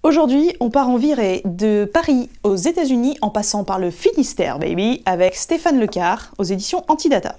Aujourd'hui, on part en virée de Paris aux États-Unis en passant par le Finistère, baby, avec Stéphane Lecquart aux éditions Antidata.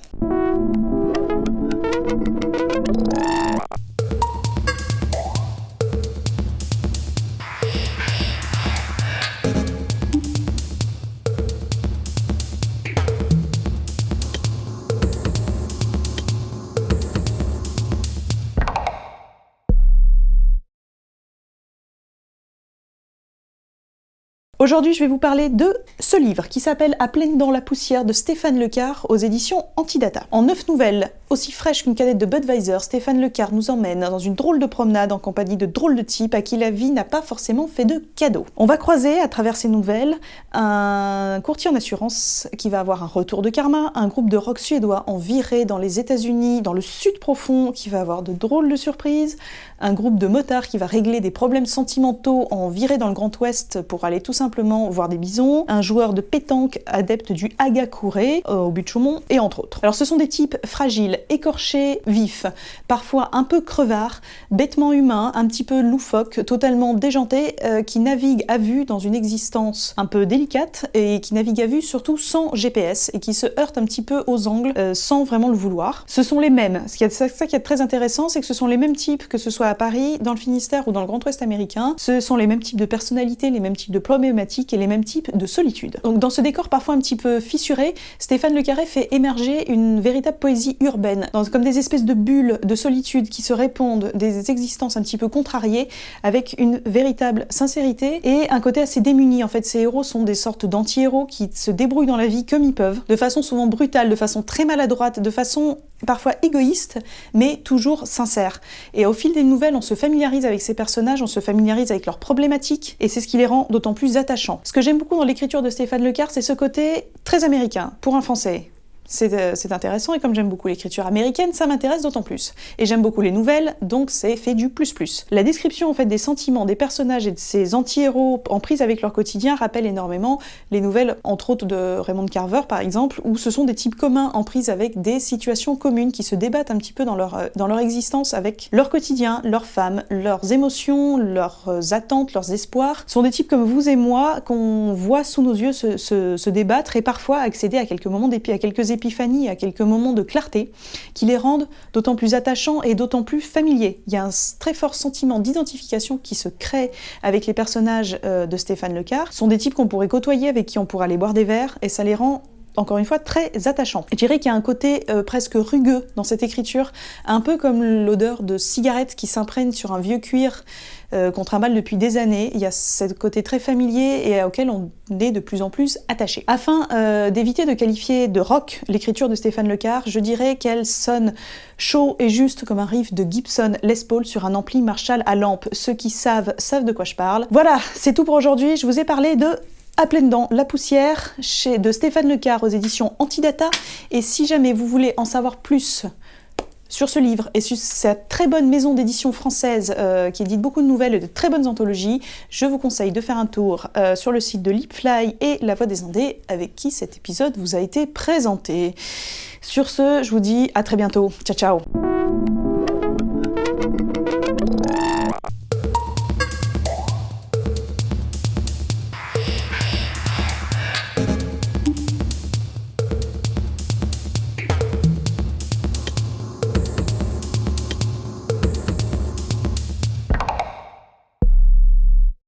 Aujourd'hui, je vais vous parler de ce livre qui s'appelle À pleines dents la poussière de Stéphane Lecquart aux éditions Antidata. En 9 nouvelles, aussi fraîches qu'une canette de Budweiser, Stéphane Lecquart nous emmène dans une drôle de promenade en compagnie de drôles de types à qui la vie n'a pas forcément fait de cadeaux. On va croiser à travers ces nouvelles un courtier en assurance qui va avoir un retour de karma, un groupe de rock suédois en virée dans les États-Unis, dans le sud profond, qui va avoir de drôles de surprises, un groupe de motards qui va régler des problèmes sentimentaux en virée dans le Grand Ouest pour aller tout simplement voir des bisons, un joueur de pétanque adepte du hagakure au but de Chaumont, et entre autres. Alors ce sont des types fragiles, écorchés, vifs, parfois un peu crevards, bêtement humains, un petit peu loufoques, totalement déjantés, qui naviguent à vue dans une existence un peu délicate et qui naviguent à vue surtout sans GPS et qui se heurtent un petit peu aux angles sans vraiment le vouloir. Ce sont les mêmes. Ça qui est très intéressant, c'est que ce sont les mêmes types, que ce soit à Paris, dans le Finistère ou dans le Grand Ouest américain. Ce sont les mêmes types de personnalités, les mêmes types de problématiques et les mêmes types de solitude. Donc dans ce décor parfois un petit peu fissuré, Stéphane Lecquart fait émerger une véritable poésie urbaine, comme des espèces de bulles de solitude qui se répondent, des existences un petit peu contrariées, avec une véritable sincérité et un côté assez démuni. En fait, ces héros sont des sortes d'anti-héros qui se débrouillent dans la vie comme ils peuvent, de façon souvent brutale, de façon très maladroite, de façon parfois égoïste, mais toujours sincère. Et au fil des nouvelles, on se familiarise avec ces personnages, on se familiarise avec leurs problématiques, et c'est ce qui les rend d'autant plus attachants. Ce que j'aime beaucoup dans l'écriture de Stéphane Lecquart, c'est ce côté très américain, pour un Français. C'est intéressant, et comme j'aime beaucoup l'écriture américaine, ça m'intéresse d'autant plus. Et j'aime beaucoup les nouvelles, donc c'est fait du plus. La description en fait des sentiments des personnages et de ces anti-héros en prise avec leur quotidien rappelle énormément les nouvelles, entre autres de Raymond Carver par exemple, où ce sont des types communs en prise avec des situations communes qui se débattent un petit peu dans leur existence avec leur quotidien, leurs femmes, leurs émotions, leurs attentes, leurs espoirs. Ce sont des types comme vous et moi qu'on voit sous nos yeux se débattre et parfois accéder à quelques moments à quelques épiphanie, à quelques moments de clarté, qui les rendent d'autant plus attachants et d'autant plus familiers. Il y a un très fort sentiment d'identification qui se crée avec les personnages de Stéphane Lecquart. Ce sont des types qu'on pourrait côtoyer, avec qui on pourrait aller boire des verres, et ça les rend encore une fois très attachants. Je dirais qu'il y a un côté presque rugueux dans cette écriture, un peu comme l'odeur de cigarette qui s'imprègne sur un vieux cuir qu'on trimballe depuis des années. Il y a ce côté très familier et auquel on est de plus en plus attaché. Afin d'éviter de qualifier de rock l'écriture de Stéphane Lecquart, je dirais qu'elle sonne chaud et juste comme un riff de Gibson Les Paul sur un ampli Marshall à lampe. Ceux qui savent de quoi je parle. Voilà, c'est tout pour aujourd'hui. Je vous ai parlé de À pleines dents la poussière de Stéphane Lecquart aux éditions Antidata. Et si jamais vous voulez en savoir plus sur ce livre et sur cette très bonne maison d'édition française qui édite beaucoup de nouvelles et de très bonnes anthologies, je vous conseille de faire un tour sur le site de Lipfly et La Voix des Indés, avec qui cet épisode vous a été présenté. Sur ce, je vous dis à très bientôt. Ciao ciao.